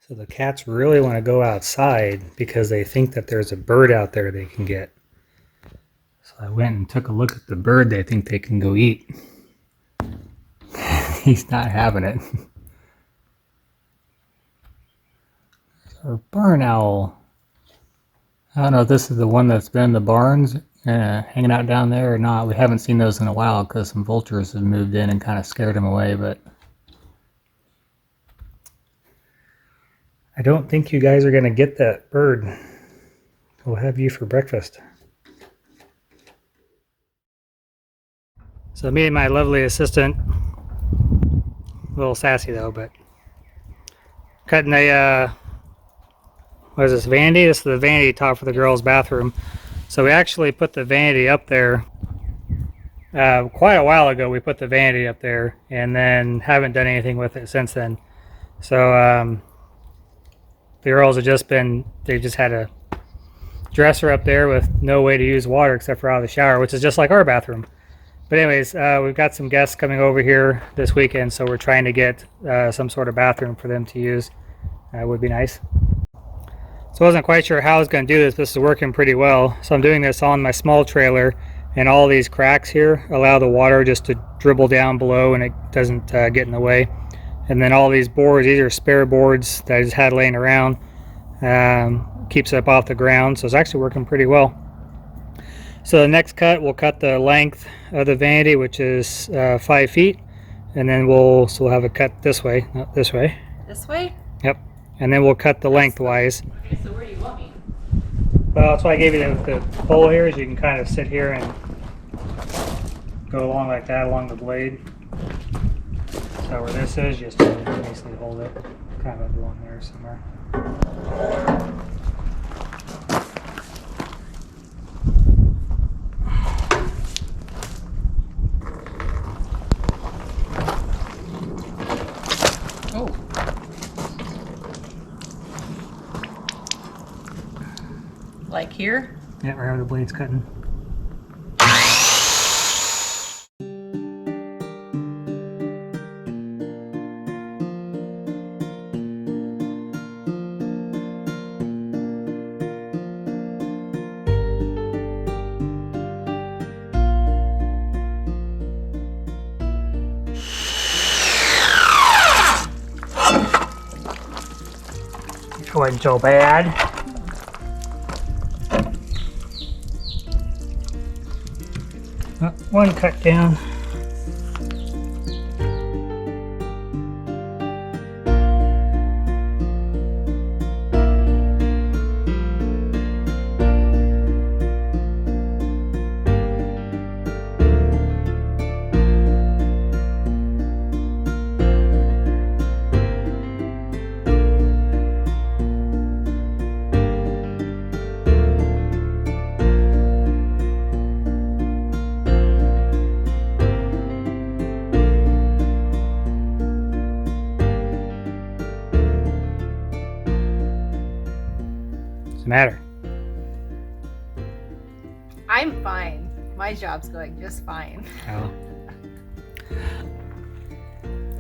So the cats really want to go outside because they think that there's a bird out there they can get. So I went and took a look at the bird they think they can go eat. He's not having it. Our barn owl. I don't know if this is the one that's been in the barns hanging out down there or not. We haven't seen those in a while because some vultures have moved in and kind of scared him away, but I don't think you guys are going to get that bird. We'll have you for breakfast. So me and my lovely assistant, a little sassy though, but cutting a, what is this, vanity? This is the vanity top for the girls' bathroom. So we actually put the vanity up there quite a while ago. We put the vanity up there and then haven't done anything with it since then. So the girls have just been, they just had a dresser up there with no way to use water except for out of the shower, which is just like our bathroom. But anyways, we've got some guests coming over here this weekend, so we're trying to get some sort of bathroom for them to use. Would be nice. So I wasn't quite sure how I was going to do this. This is working pretty well. So I'm doing this on my small trailer, and all these cracks here allow the water just to dribble down below and it doesn't get in the way. And then all these boards, these are spare boards that I just had laying around, keeps it up off the ground. So it's actually working pretty well. So the next cut, we'll cut the length of the vanity, which is 5 feet, and then we'll have it cut this way, not this way. This way? Yep. And then we'll cut the lengthwise. Okay, so where do you want me? Well, that's why I gave you the pole here, is you can kind of sit here and go along like that along the blade. So where this is, just basically hold it kind of along there somewhere. Like here? Yeah, wherever the blade's cutting. It wasn't so bad. One cut down. What's the matter? I'm fine. My job's going just fine. Oh.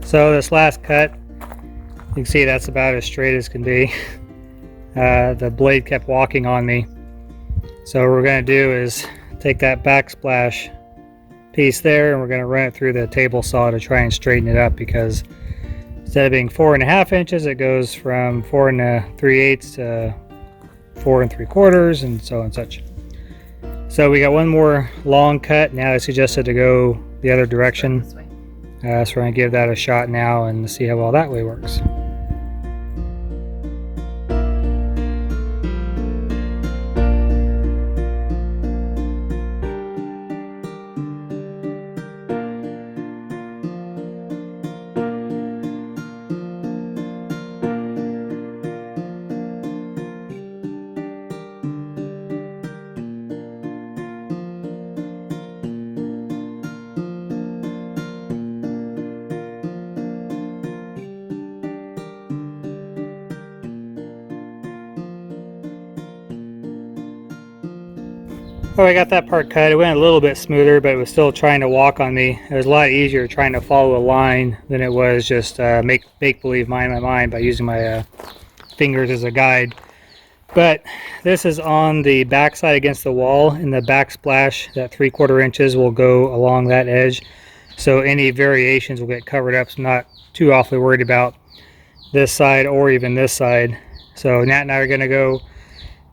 So this last cut, you can see that's about as straight as can be. The blade kept walking on me. So what we're going to do is take that backsplash piece there and we're going to run it through the table saw to try and straighten it up, because instead of being 4.5 inches, it goes from 4 3/8 to 4 3/4 and so and such. So we got one more long cut. Now I suggested to go the other direction. This way. So we're going to give that a shot now and see how well that way works. Oh, I got that part cut. It went a little bit smoother, but it was still trying to walk on me. It was a lot easier trying to follow a line than it was just make believe mind my mind by using my fingers as a guide. But this is on the back side against the wall, and the backsplash, that 3/4 inches, will go along that edge. So any variations will get covered up. So I'm not too awfully worried about this side or even this side. So Nat and I are going to go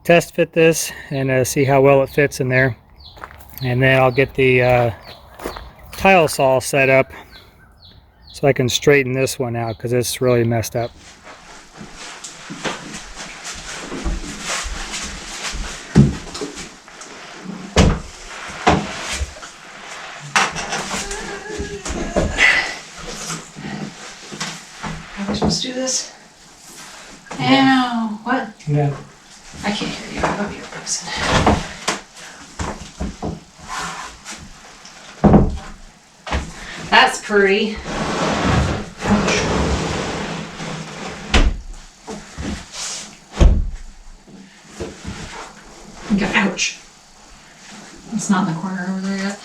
test fit this and see how well it fits in there. And then I'll get the tile saw set up so I can straighten this one out because it's really messed up. How are we supposed to do this? Ow! What? Yeah. I can't hear you. I hope you're fixing. That's pretty. Ouch. It's not in the corner over there yet.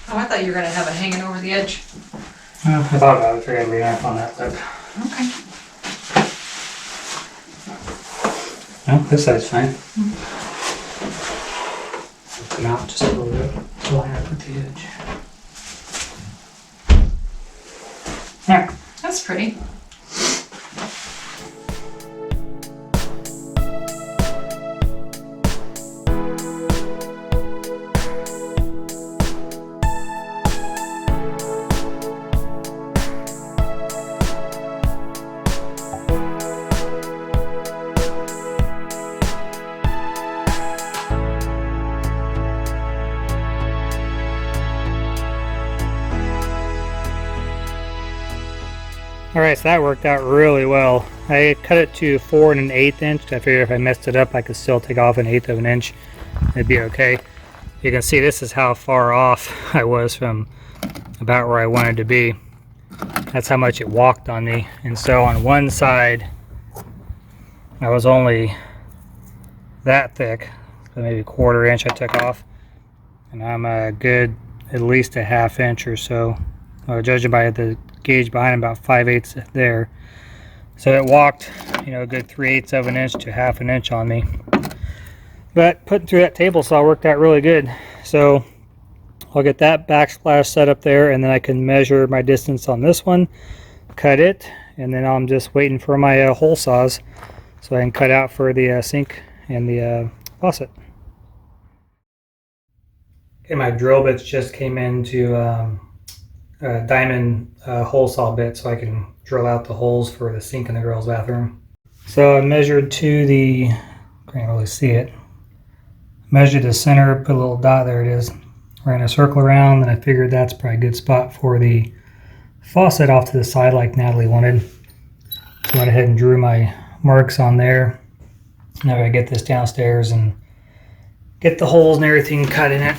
Oh, I thought you were going to have it hanging over the edge. I thought about it. I figured we'd have on that lip. Okay. No, this side's fine. Come out just a little bit. Line up with the edge. There. That's pretty. Alright, so that worked out really well. I cut it to 4 1/8 inch. I figured if I messed it up, I could still take off 1/8 of an inch. It'd be okay. You can see this is how far off I was from about where I wanted to be. That's how much it walked on me. And so on one side, I was only that thick, so maybe 1/4 inch I took off. And I'm a good, at least a 1/2 inch or so. Judging by the gauge behind, about 5/8 there. So it walked, you know, a good 3/8 of an inch to 1/2 an inch on me. But putting through that table saw worked out really good. So I'll get that backsplash set up there, and then I can measure my distance on this one, cut it, and then I'm just waiting for my hole saws so I can cut out for the sink and the faucet. Okay, my drill bits just came into diamond hole saw bit so I can drill out the holes for the sink in the girls' bathroom. So I measured to the, can't really see it, measured the center, put a little dot, there it is, ran a circle around, and I figured that's probably a good spot for the faucet off to the side like Natalie wanted. So I went ahead and drew my marks on there. Now I get this downstairs and get the holes and everything cut in it.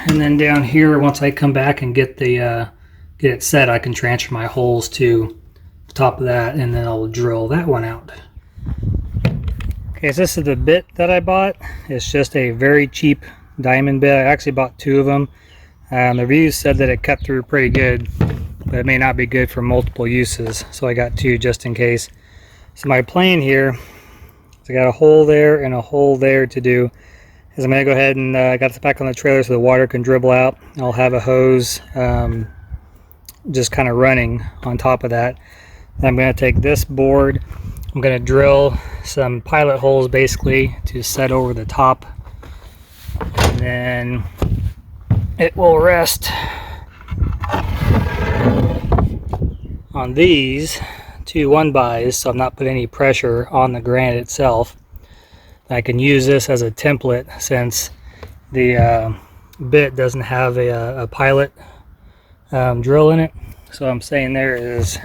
And then down here, once I come back and get the get it set, I can transfer my holes to the top of that, and then I'll drill that one out. Okay, so this is the bit that I bought. It's just a very cheap diamond bit. I actually bought 2 of them. The reviews said that it cut through pretty good, but it may not be good for multiple uses, so I got 2 just in case. So my plan here is I got a hole there and a hole there to do. Is I'm going to go ahead and got this back on the trailer so the water can dribble out. I'll have a hose just kind of running on top of that. Then I'm going to take this board, I'm going to drill some pilot holes basically to set over the top, and then it will rest on these 2 1-bys, so I'm not putting any pressure on the granite itself. I can use this as a template since the bit doesn't have a pilot drill in it. So what I'm saying there is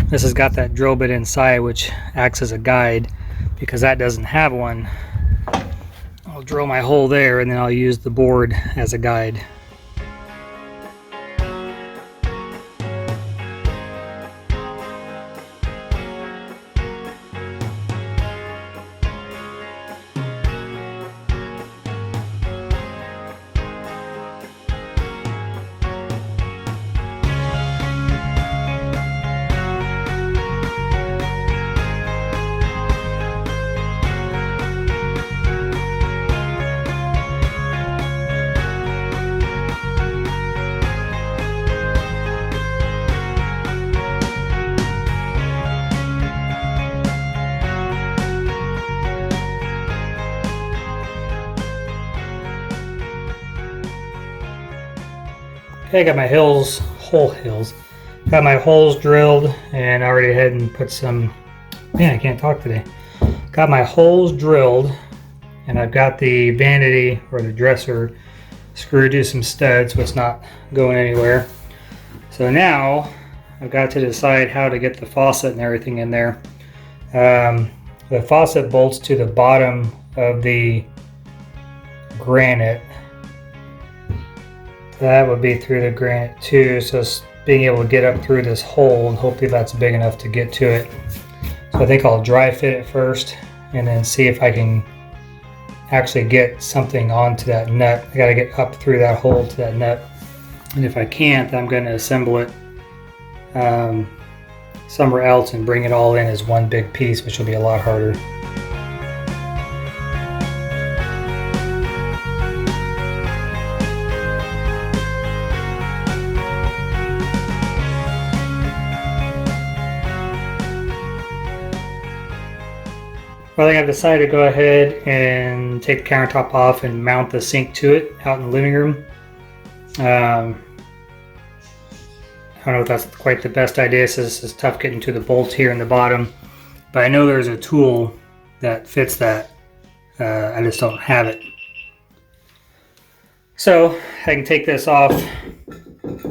this has got that drill bit inside, which acts as a guide. Because that doesn't have one, I'll drill my hole there and then I'll use the board as a guide. Okay, I got my got my holes drilled, and I already ahead and put some, man, I can't talk today. Got my holes drilled, and I've got the vanity or the dresser screwed to some studs, so it's not going anywhere. So now I've got to decide how to get the faucet and everything in there. The faucet bolts to the bottom of the granite. That would be through the granite too, so it's being able to get up through this hole, and hopefully that's big enough to get to it. So I think I'll dry fit it first and then see if I can actually get something onto that nut. I gotta get up through that hole to that nut, and if I can't, I'm going to assemble it somewhere else and bring it all in as one big piece, which will be a lot harder. Well, I think I've decided to go ahead and take the countertop off and mount the sink to it out in the living room. I don't know if that's quite the best idea, so this is tough getting to the bolts here in the bottom, but I know there's a tool that fits that. I just don't have it. So I can take this off.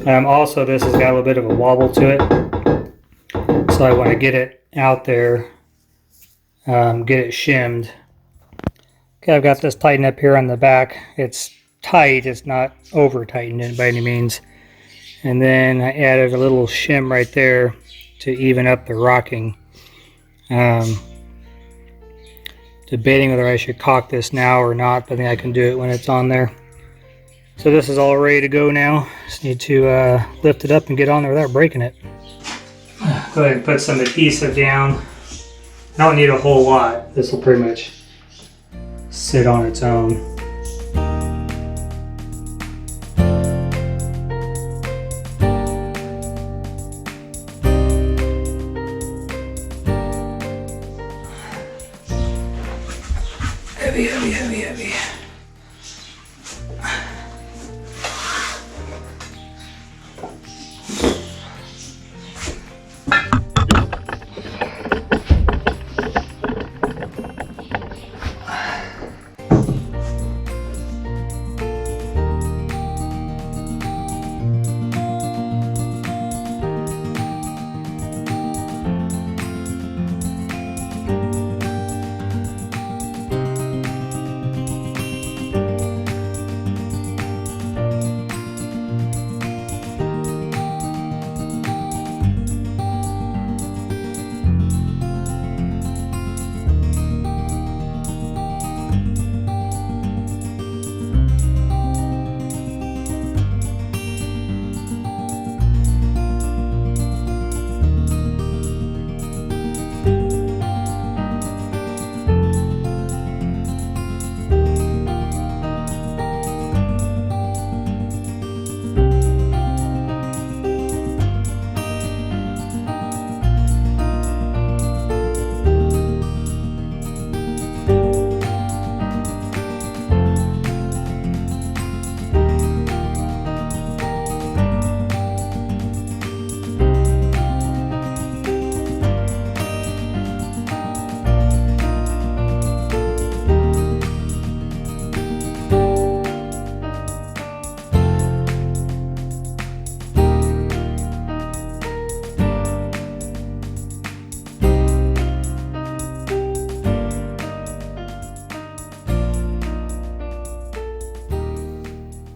Also, this has got a little bit of a wobble to it, so I want to get it out there, get it shimmed. Okay, I've got this tightened up here on the back. It's tight, it's not over tightened by any means. And then I added a little shim right there to even up the rocking. Debating whether I should caulk this now or not, but I think I can do it when it's on there. So this is all ready to go now. Just need to lift it up and get on there without breaking it. Go ahead and put some adhesive down. I don't need a whole lot. This will pretty much sit on its own. Heavy, heavy, heavy, heavy.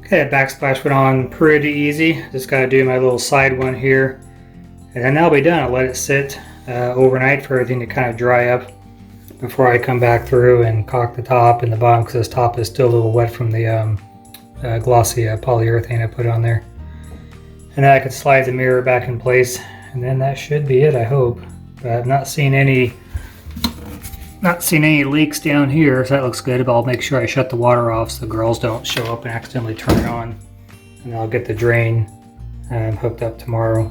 Okay, that backsplash went on pretty easy. Just got to do my little side one here, and then that'll be done. I'll let it sit overnight for everything to kind of dry up before I come back through and caulk the top and the bottom, because this top is still a little wet from the glossy polyurethane I put on there. And then I could slide the mirror back in place, and then that should be it, I hope. But I've not seen any leaks down here, so that looks good. But I'll make sure I shut the water off so the girls don't show up and accidentally turn it on. And I'll get the drain hooked up tomorrow.